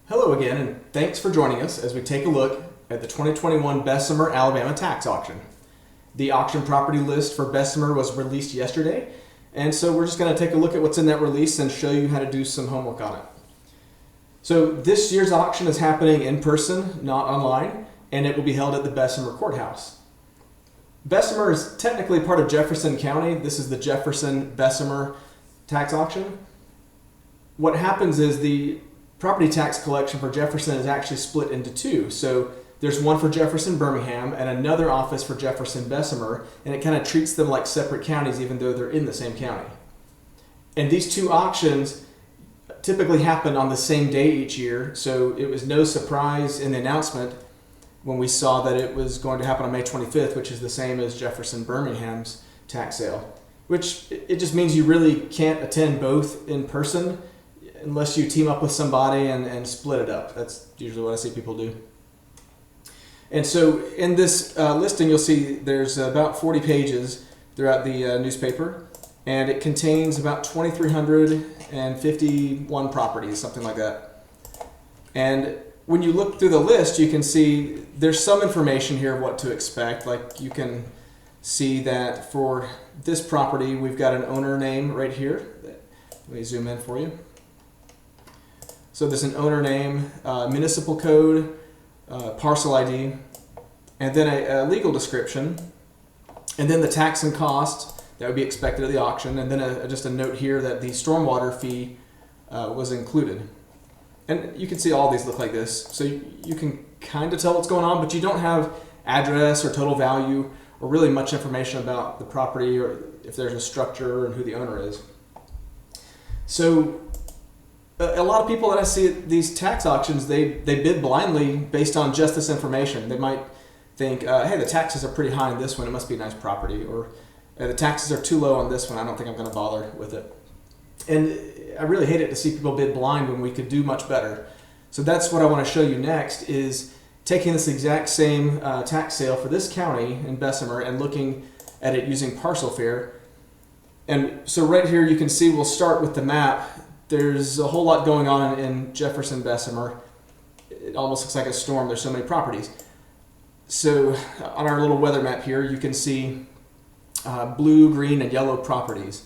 Hello again, and thanks for joining us as we take a look at the 2021 Bessemer Alabama tax auction. The auction property list for Bessemer was released yesterday, and so we're just going to take a look at what's in that release and show you how to do some homework on it. So this year's auction is happening in person, not online, and it will be held at the Bessemer Courthouse. Bessemer is technically part of Jefferson County. This is the Jefferson-Bessemer tax auction. What happens is the property tax collection for Jefferson is actually split into two. So there's one for Jefferson-Birmingham and another office for Jefferson-Bessemer, and it kind of treats them like separate counties even though they're in the same county. And these two auctions typically happen on the same day each year, so it was no surprise in the announcement when we saw that it was going to happen on May 25th, which is the same as Jefferson-Birmingham's tax sale, which it just means you really can't attend both in person unless you team up with somebody and split it up. That's usually what I see people do. And so in this listing, you'll see there's about 40 pages throughout the newspaper, and it contains about 2,351 properties, something like that. And when you look through the list, you can see there's some information here of what to expect. Like you can see that for this property, we've got an owner name right here. Let me zoom in for you. So there's an owner name, municipal code, parcel ID, and then a legal description, and then the tax and cost that would be expected at the auction, and then just a note here that the stormwater fee was included. And you can see all these look like this, so you can kind of tell what's going on, but you don't have address or total value or really much information about the property or if there's a structure and who the owner is. So a lot of people that I see at these tax auctions, they bid blindly based on just this information. They might think, hey, the taxes are pretty high on this one, it must be a nice property, or the taxes are too low on this one, I don't think I'm going to bother with it. And I really hate it to see people bid blind when we could do much better. So that's what I want to show you next, is taking this exact same tax sale for this county in Bessemer and looking at it using Parcel Fair. And so right here you can see, we'll start with the map. There's a whole lot going on in Jefferson-Bessemer. It almost looks like a storm. There's so many properties. So on our little weather map here, you can see blue, green, and yellow properties.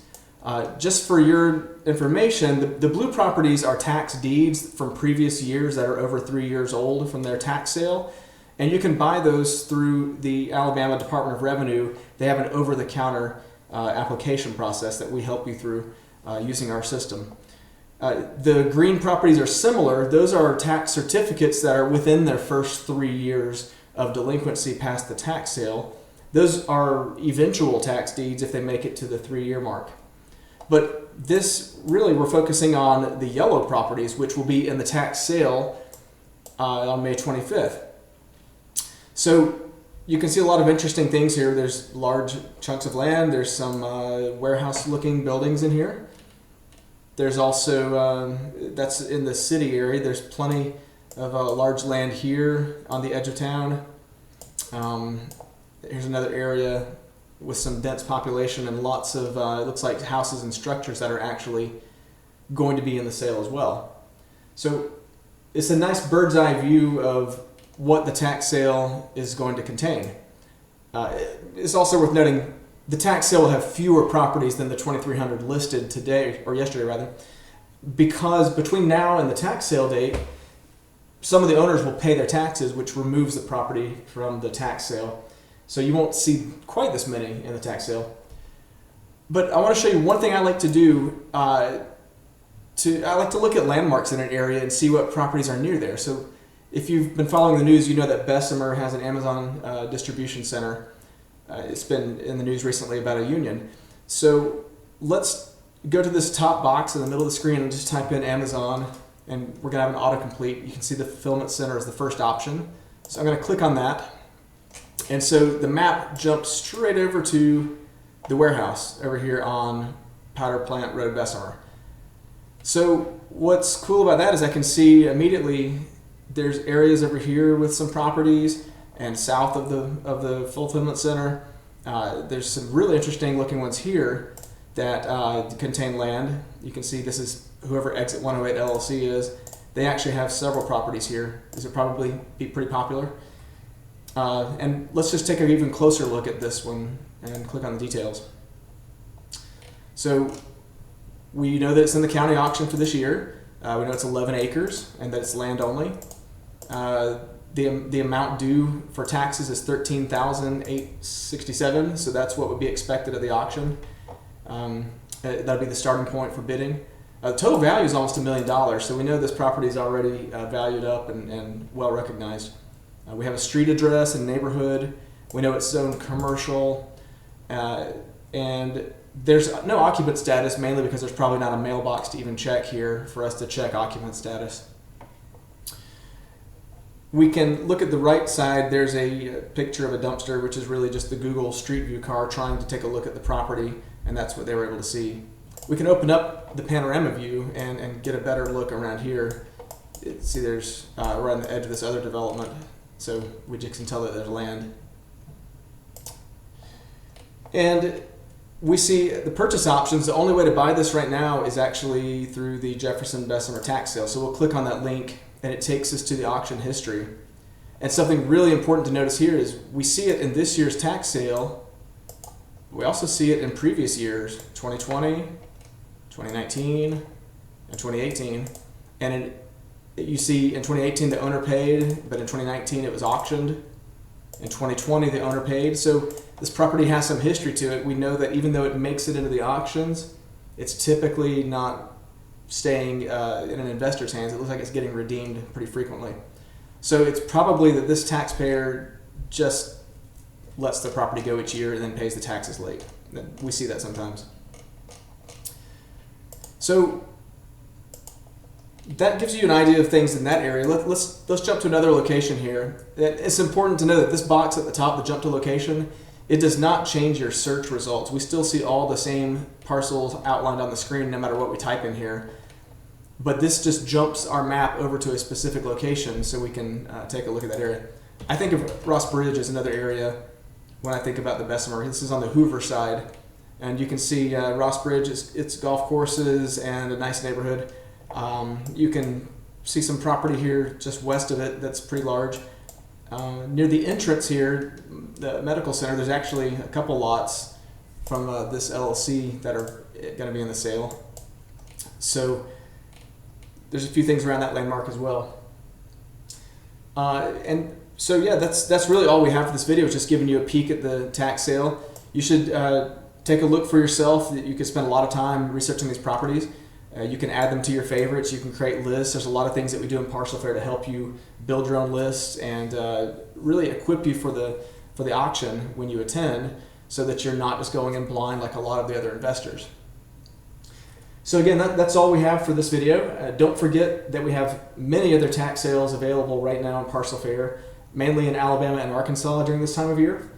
Just for your information, the blue properties are tax deeds from previous years that are over 3 years old from their tax sale. And you can buy those through the Alabama Department of Revenue. They have an over-the-counter application process that we help you through using our system. The green properties are similar. Those are tax certificates that are within their first 3 years of delinquency past the tax sale. Those are eventual tax deeds if they make it to the 3-year mark. But this, really, we're focusing on the yellow properties, which will be in the tax sale on May 25th. So you can see a lot of interesting things here. There's large chunks of land. There's some warehouse-looking buildings in here. There's also, that's in the city area, there's plenty of large land here on the edge of town. Here's another area with some dense population and lots of, it looks like houses and structures that are actually going to be in the sale as well. So it's a nice bird's eye view of what the tax sale is going to contain. It's also worth noting the tax sale will have fewer properties than the 2,300 listed today, or yesterday rather, because between now and the tax sale date, some of the owners will pay their taxes, which removes the property from the tax sale. So you won't see quite this many in the tax sale. But I want to show you one thing I like to do. I like to look at landmarks in an area and see what properties are near there. So if you've been following the news, you know that Bessemer has an Amazon distribution center. It's been in the news recently about a union. So let's go to this top box in the middle of the screen and just type in Amazon, and we're going to have an autocomplete. You can see the fulfillment center is the first option. So I'm going to click on that. And so the map jumps straight over to the warehouse over here on Powder Plant Road, Bessemer. So what's cool about that is I can see immediately there's areas over here with some properties, and south of the fulfillment center, there's some really interesting looking ones here that contain land. You can see this is whoever Exit 108 LLC is, They actually have several properties here. This would probably be pretty popular. And let's just take an even closer look at this one and click on the details. So we know that it's in the county auction for this year. We know it's 11 acres and that it's land only. The amount due for taxes is $13,867, so that's what would be expected of the auction. That'd be the starting point for bidding. The total value is almost $1 million, so we know this property is already valued up and well recognized. We have a street address and neighborhood. We know it's zoned commercial, and there's no occupant status, mainly because there's probably not a mailbox to even check here for us to check occupant status. We can look at the right side. There's a picture of a dumpster, which is really just the Google Street View car trying to take a look at the property, and that's what they were able to see. We can open up the panorama view and get a better look around here. See, there's we're on the edge of this other development, so we just can tell that there's land. And we see the purchase options. The only way to buy this right now is actually through the Jefferson-Bessemer tax sale. So we'll click on that link and it takes us to the auction history. And something really important to notice here is we see it in this year's tax sale. We also see it in previous years, 2020, 2019, and 2018. And you see in 2018 the owner paid, but in 2019 it was auctioned. In 2020 the owner paid. So this property has some history to it. We know that even though it makes it into the auctions, it's typically not staying in an investor's hands. It looks like it's getting redeemed pretty frequently. So it's probably that this taxpayer just lets the property go each year and then pays the taxes late. We see that sometimes. So that gives you an idea of things in that area. Let's jump to another location here. It's important to know that this box at the top, the jump to location, it does not change your search results. We still see all the same parcels outlined on the screen no matter what we type in here. But this just jumps our map over to a specific location so we can take a look at that area. I think of Ross Bridge as another area when I think about the Bessemer. This is on the Hoover side. And you can see Ross Bridge, it's golf courses and a nice neighborhood. You can see some property here just west of it that's pretty large. Near the entrance here, the medical center, there's actually a couple lots from this LLC that are going to be in the sale. So there's a few things around that landmark as well. And so yeah, that's really all we have for this video. It's just giving you a peek at the tax sale. You should take a look for yourself. You could spend a lot of time researching these properties. You can add them to your favorites. You can create lists. There's a lot of things that we do in Parcel Fair to help you build your own lists and really equip you for the auction when you attend, so that you're not just going in blind like a lot of the other investors. So again, that's all we have for this video. Don't forget that we have many other tax sales available right now in Parcel Fair, mainly in Alabama and Arkansas during this time of year.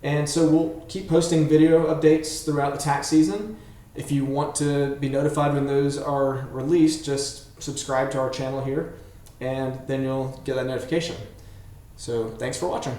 And so we'll keep posting video updates throughout the tax season. If you want to be notified when those are released, just subscribe to our channel here, and then you'll get that notification. So thanks for watching.